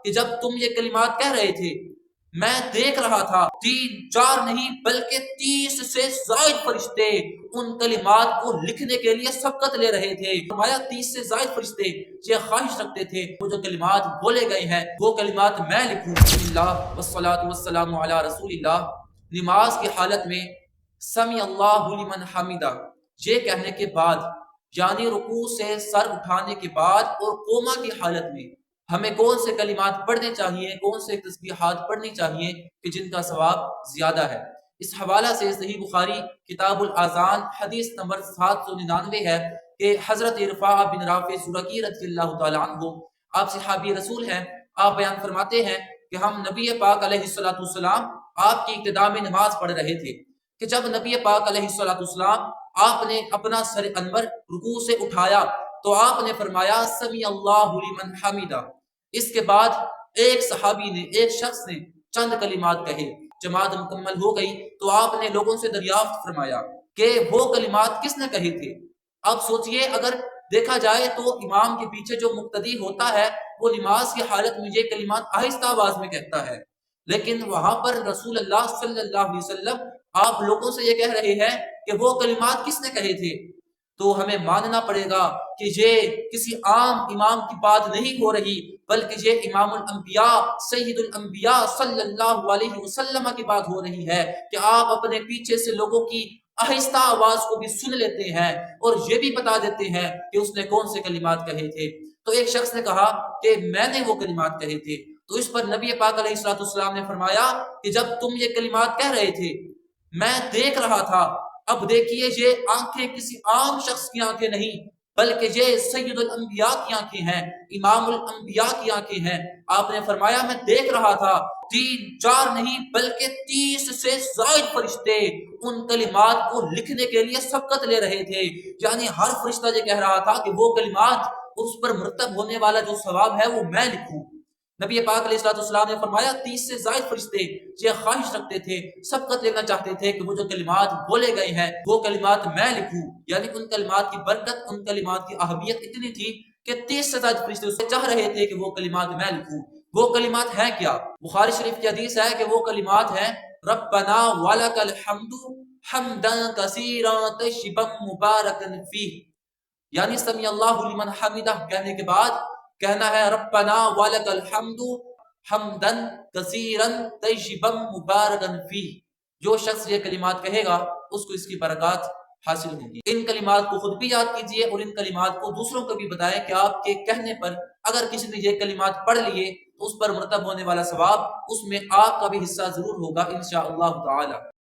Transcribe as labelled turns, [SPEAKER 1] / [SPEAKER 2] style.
[SPEAKER 1] کہ جب تم یہ کلمات کہہ رہے تھے میں دیکھ رہا تھا 3 4 نہیں بلکہ 30 سے زائد فرشتے ان کلمات کو لکھنے کے لیے سبقت لے رہے تھے۔ فرمایا 30 سے زائد فرشتے یہ خواہش رکھتے تھے وہ جو کلمات بولے گئے ہیں وہ کلمات میں لکھوں۔ بسم اللہ والصلاة والسلام علی رسول اللہ۔ نماز کی حالت میں سمی اللہ لمن حمیدہ یہ کہنے کے بعد یعنی رکوع سے سر اٹھانے کے بعد اور قوما کی حالت میں ہمیں کون سے کلمات پڑھنے چاہیے، کون سے تسبیحات پڑھنی چاہیے کہ جن کا ثواب زیادہ ہے۔ اس حوالہ سے صحیح بخاری کتاب الاذان حدیث نمبر 799 ہے کہ حضرت رفاعہ بن رافع سرکی رضی اللہ تعالیٰ عنہ آپ صحابی رسول ہیں، آپ بیان فرماتے ہیں کہ ہم نبی پاک علیہ السلام آپ کی ابتدا میں نماز پڑھ رہے تھے کہ جب نبی پاک علیہ السلام آپ نے اپنا سر انور رکوع سے اٹھایا تو آپ نے فرمایا سمی اللہ لمن حمیدہ۔ اس کے بعد ایک صحابی نے ایک شخص نے چند کلمات کہے، جماعت مکمل ہو گئی تو آپ نے لوگوں سے دریافت فرمایا کہ وہ کلمات کس نے کہے تھے۔ اب سوچئے اگر دیکھا جائے تو امام کے پیچھے جو مقتدی ہوتا ہے وہ نماز کی حالت میں یہ کلمات آہستہ آواز میں کہتا ہے، لیکن وہاں پر رسول اللہ صلی اللہ علیہ وسلم آپ لوگوں سے یہ کہہ رہے ہیں کہ وہ کلمات کس نے کہے تھے، تو ہمیں ماننا پڑے گا کہ یہ کسی عام امام کی بات نہیں ہو رہی بلکہ یہ امام الانبیاء سید الانبیاء صلی اللہ علیہ وسلم کی بات ہو رہی ہے کہ آپ اپنے پیچھے سے لوگوں کی آہستہ آواز کو بھی سن لیتے ہیں اور یہ بھی بتا دیتے ہیں کہ اس نے کون سے کلمات کہے تھے۔ تو ایک شخص نے کہا کہ میں نے وہ کلمات کہے تھے، تو اس پر نبی پاک علیہ السلام نے فرمایا کہ جب تم یہ کلمات کہہ رہے تھے میں دیکھ رہا تھا، اب دیکھیے یہ آنکھیں کسی عام شخص کی آنکھیں نہیں بلکہ یہ سید الانبیاء کی آنکھیں ہیں، امام الانبیاء کی آنکھیں ہیں۔ آپ نے فرمایا میں دیکھ رہا تھا 3 4 نہیں بلکہ 30 سے زائد فرشتے ان کلمات کو لکھنے کے لیے سبقت لے رہے تھے، یعنی ہر فرشتہ یہ کہہ رہا تھا کہ وہ کلمات اس پر مرتب ہونے والا جو ثواب ہے وہ میں لکھوں۔ نبی پاک علیہ السلام نے فرمایا 30 سے زائد فرشتے یہ خواہش رکھتے تھے، سبقت لینا چاہتے تھے کہ وہ جو کلمات بولے گئے ہیں وہ کلمات میں لکھوں، یعنی ان کلمات کی برکت، ان کلمات کی اہمیت اتنی تھی کہ 30 سے زائد فرشتے اسے چاہ رہے تھے کہ وہ کلمات میں لکھوں۔ وہ کلمات ہیں کیا؟ بخاری شریف کی حدیث ہے کہ وہ کلمات ہیں ربنا ولک الحمد حمدا کثیرا طیبا مبارکا فیہ، یعنی سمی اللہ لمن حمیدہ کہنے کے بعد کہنا ہے ربنا ولک الحمد حمدا کثیرا طیبا مبارکا فیہ۔ جو شخص یہ کلمات کہے گا اس کو اس کی برکات حاصل ہوگی۔ ان کلمات کو خود بھی یاد کیجئے اور ان کلمات کو دوسروں کو بھی بتائیں کہ آپ کے کہنے پر اگر کسی نے یہ کلمات پڑھ لیے تو اس پر مرتب ہونے والا ثواب اس میں آپ کا بھی حصہ ضرور ہوگا انشاءاللہ تعالی۔